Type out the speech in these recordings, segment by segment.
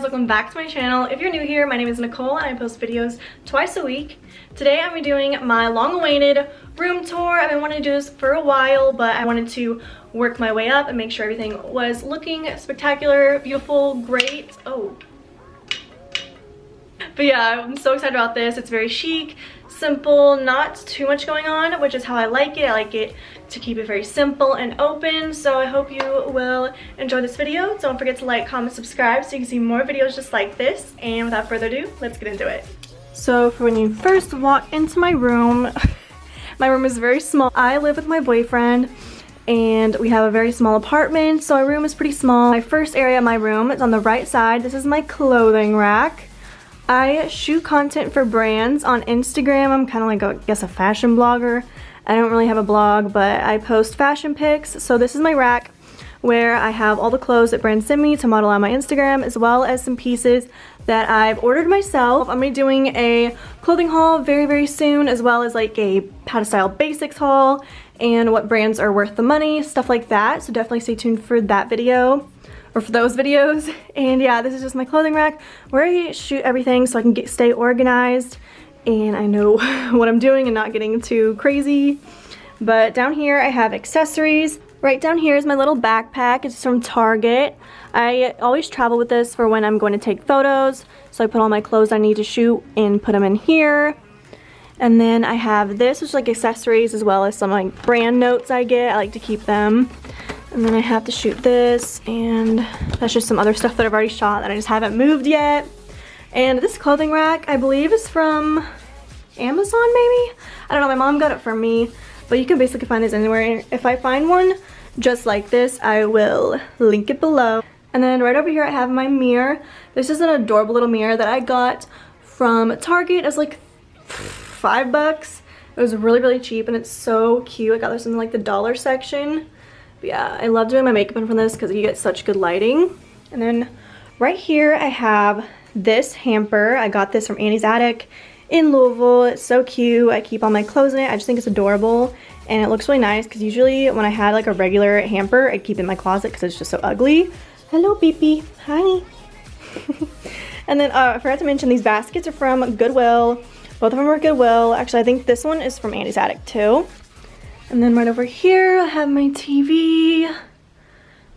welcome back to my channel. If you're new here, my name is Nicole and I post videos twice a week. Today I'm doing my long-awaited room tour. I've been wanting to do this for a while, but I wanted to work my way up and make sure everything was looking spectacular, beautiful, great. Oh. But yeah, I'm so excited about this. It's very chic, simple, not too much going on, which is how I like it. I like it to keep it very simple and open. So I hope you will enjoy this video. Don't forget to like, comment, subscribe so you can see more videos just like this. And without further ado, let's get into it. So for when you first walk into my room, my room is very small. I live with my boyfriend and we have a very small apartment, so our room is pretty small. My first area of my room is on the right side. This is my clothing rack. I shoot content for brands on Instagram. I'm kind of like, I guess, a fashion blogger. I don't really have a blog, but I post fashion pics. So this is my rack where I have all the clothes that brands send me to model on my Instagram, as well as some pieces that I've ordered myself. I'm gonna be doing a clothing haul very, very soon, as well as like a how to style basics haul and what brands are worth the money, stuff like that. So definitely stay tuned for that video. Or for those videos. And yeah, this is just my clothing rack where I shoot everything so I can stay organized and I know what I'm doing and not getting too crazy. But down here I have accessories. Right down here is my little backpack. It's from Target. I always travel with this for when I'm going to take photos. So I put all my clothes I need to shoot and put them in here. And then I have this, which is like accessories, as well as some like brand notes I get. I like to keep them. And then I have to shoot this, and that's just some other stuff that I've already shot that I just haven't moved yet. And this clothing rack, I believe, is from Amazon, maybe? I don't know, my mom got it for me, but you can basically find this anywhere. If I find one just like this, I will link it below. And then right over here I have my mirror. This is an adorable little mirror that I got from Target. It was like $5. It was really, really cheap, and it's so cute. I got this in like the dollar section. Yeah, I love doing my makeup in front of this because you get such good lighting. And then right here I have this hamper. I got this from Annie's Attic in Louisville. It's so cute. I keep all my clothes in it. I just think it's adorable and it looks really nice because usually when I had like a regular hamper, I'd keep it in my closet because it's just so ugly. Hello, Beepy. Hi. And then I forgot to mention these baskets are from Goodwill. Both of them are Goodwill. Actually, I think this one is from Annie's Attic too. And then right over here, I have my TV.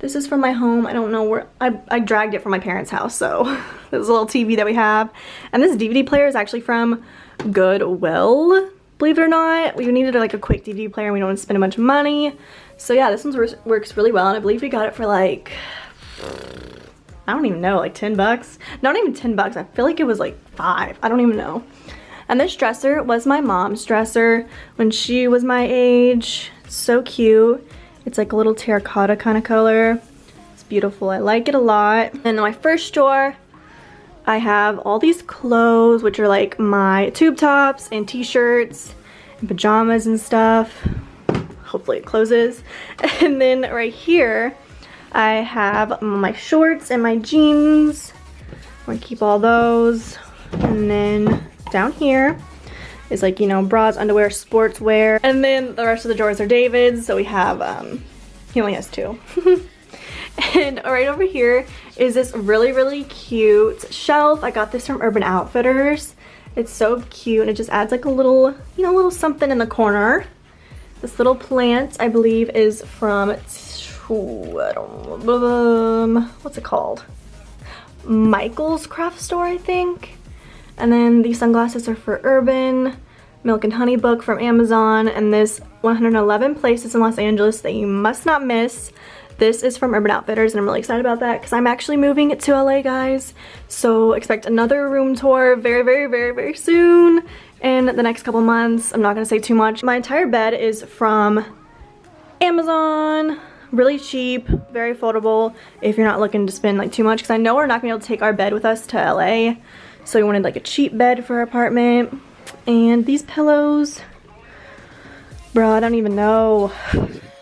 This is from my home. I don't know where, I dragged it from my parents' house, so this is a little TV that we have. And this DVD player is actually from Goodwill, believe it or not. We needed like a quick DVD player and we don't want to spend a bunch of money. So yeah, this one works really well, and I believe we got it for like, I don't even know, like 10 bucks? Not even 10 bucks, I feel like it was like 5, I don't even know. And this dresser was my mom's dresser when she was my age. It's so cute. It's like a little terracotta kind of color. It's beautiful. I like it a lot. And in my first drawer, I have all these clothes, which are like my tube tops and t-shirts and pajamas and stuff. Hopefully it closes. And then right here, I have my shorts and my jeans. I'm gonna keep all those. And then down here is like, you know, bras, underwear, sportswear, and then the rest of the drawers are David's. So we have he only has 2. And right over here is this really, really cute shelf. I got this from Urban Outfitters. It's so cute, and it just adds like a little, you know, little something in the corner. This little plant, I believe, is from I don't know, what's it called, Michael's craft store, I think. And then these sunglasses are for Urban, Milk and Honey book from Amazon, and this 111 places in Los Angeles that you must not miss. This is from Urban Outfitters, and I'm really excited about that because I'm actually moving to LA, guys. So expect another room tour very, very, very, very soon in the next couple months. I'm not gonna say too much. My entire bed is from Amazon. Really cheap, very affordable if you're not looking to spend like too much, because I know we're not gonna be able to take our bed with us to LA. So we wanted like a cheap bed for our apartment. And these pillows, bro, I don't even know.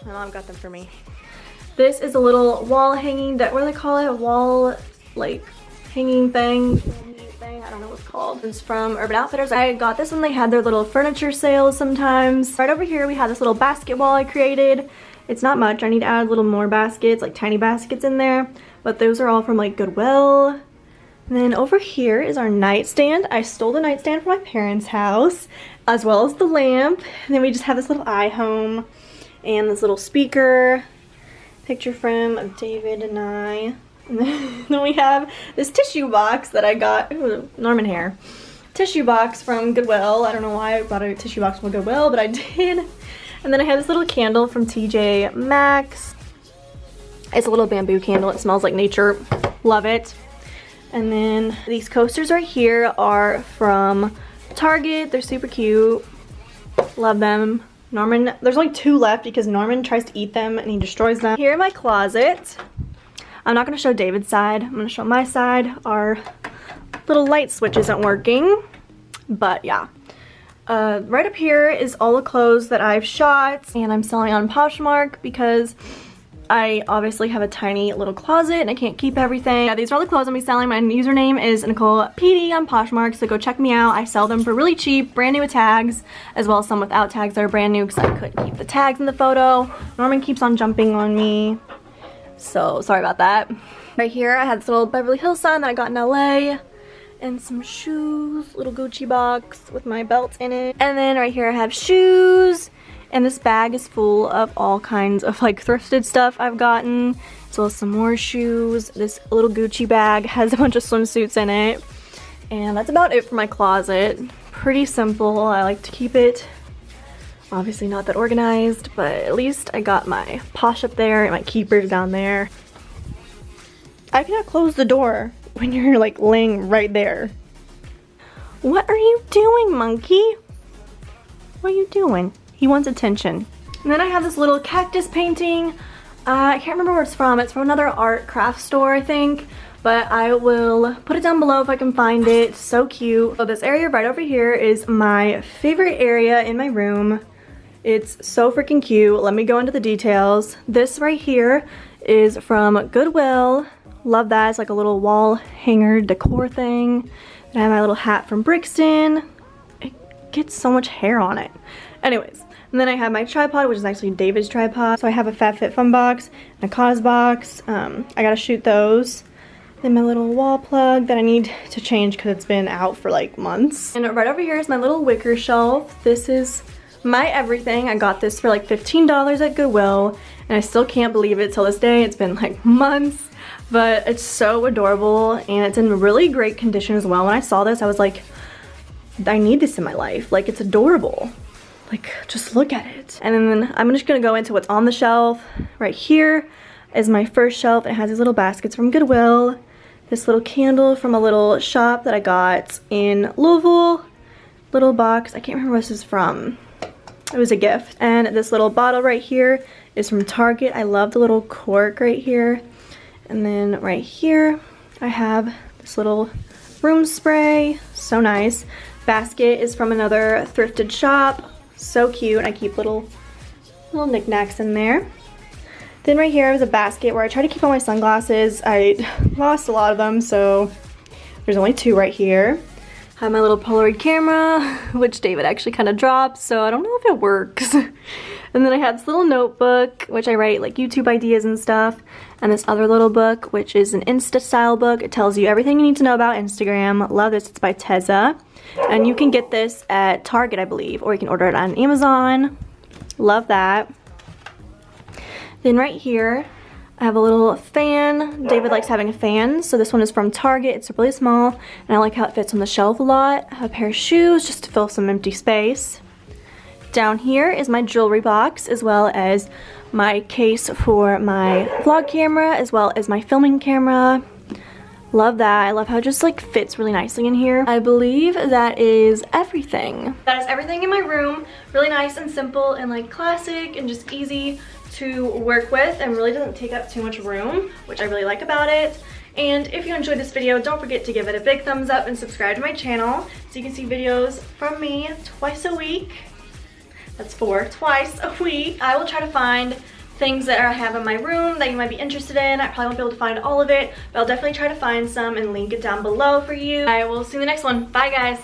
My mom got them for me. This is a little wall hanging, what do they call it? A wall, like, hanging thing. I don't know what it's called. It's from Urban Outfitters. I got this when they had their little furniture sales sometimes. Right over here we have this little basket wall I created. It's not much. I need to add a little more baskets, like tiny baskets in there. But those are all from like Goodwill. And then over here is our nightstand. I stole the nightstand from my parents' house, as well as the lamp. And then we just have this little iHome and this little speaker, picture frame of David and I. And then we have this tissue box that I got, ooh, Norman hair. Tissue box from Goodwill. I don't know why I bought a tissue box from Goodwill, but I did. And then I have this little candle from TJ Maxx. It's a little bamboo candle. It smells like nature. Love it. And then these coasters right here are from Target. They're super cute. Love them. Norman, there's only 2 left because Norman tries to eat them and he destroys them. Here in my closet, I'm not going to show David's side. I'm going to show my side. Our little light switch isn't working. But yeah. Right up here is all the clothes that I've shot and I'm selling on Poshmark because I obviously have a tiny little closet and I can't keep everything. Yeah, these are all the clothes I'm selling. My username is Nichole PD on Poshmark, so go check me out. I sell them for really cheap, brand new with tags, as well as some without tags that are brand new because I couldn't keep the tags in the photo. Norman keeps on jumping on me, so sorry about that. Right here I had this little Beverly Hills sign that I got in LA. And some shoes, little Gucci box with my belt in it. And then right here I have shoes. And this bag is full of all kinds of like thrifted stuff I've gotten, as well as some more shoes. This little Gucci bag has a bunch of swimsuits in it. And that's about it for my closet. Pretty simple. I like to keep it obviously not that organized, but at least I got my Posh up there and my keepers down there. I cannot close the door when you're like laying right there. What are you doing, monkey? What are you doing? He wants attention. And then I have this little cactus painting. I can't remember where it's from. It's from another art craft store, I think. But I will put it down below if I can find it. So cute. So this area right over here is my favorite area in my room. It's so freaking cute. Let me go into the details. This right here is from Goodwill. Love that. It's like a little wall hanger decor thing. And I have my little hat from Brixton. It gets so much hair on it. Anyways, and then I have my tripod, which is actually David's tripod. So I have a FabFitFun box and a Cause box. I gotta shoot those. Then my little wall plug that I need to change because it's been out for like months. And right over here is my little wicker shelf. This is my everything. I got this for like $15 at Goodwill, and I still can't believe it till this day. It's been like months, but it's so adorable and it's in really great condition as well. When I saw this, I was like, I need this in my life. Like, it's adorable. Like, just look at it. And then I'm just gonna go into what's on the shelf. Right here is my first shelf. It has these little baskets from Goodwill. This little candle from a little shop that I got in Louisville. Little box, I can't remember where this is from. It was a gift. And this little bottle right here is from Target. I love the little cork right here. And then right here, I have this little room spray. So nice. Basket is from another thrifted shop. So cute. I keep little knickknacks in there. Then right here is a basket where I try to keep all my sunglasses. I lost a lot of them, so there's only 2 right here. I have my little Polaroid camera, which David actually kind of dropped, so I don't know if it works. And then I have this little notebook, which I write like YouTube ideas and stuff. And this other little book, which is an Insta style book. It tells you everything you need to know about Instagram. Love this. It's by Tezza. And you can get this at Target, I believe, or you can order it on Amazon. Love that. Then right here, I have a little fan. David likes having a fan, so this one is from Target. It's really small, and I like how it fits on the shelf a lot. I have a pair of shoes just to fill some empty space. Down here is my jewelry box, as well as my case for my vlog camera, as well as my filming camera. Love that. I love how it just like fits really nicely in here. I believe that is everything. That is everything in my room. Really nice and simple and like classic and just easy to work with and really doesn't take up too much room, which I really like about it. And if you enjoyed this video, don't forget to give it a big thumbs up and subscribe to my channel so you can see videos from me twice a week. That's 4, twice a week. I will try to find things that I have in my room that you might be interested in. I probably won't be able to find all of it, but I'll definitely try to find some and link it down below for you. I will see you in the next one. Bye guys.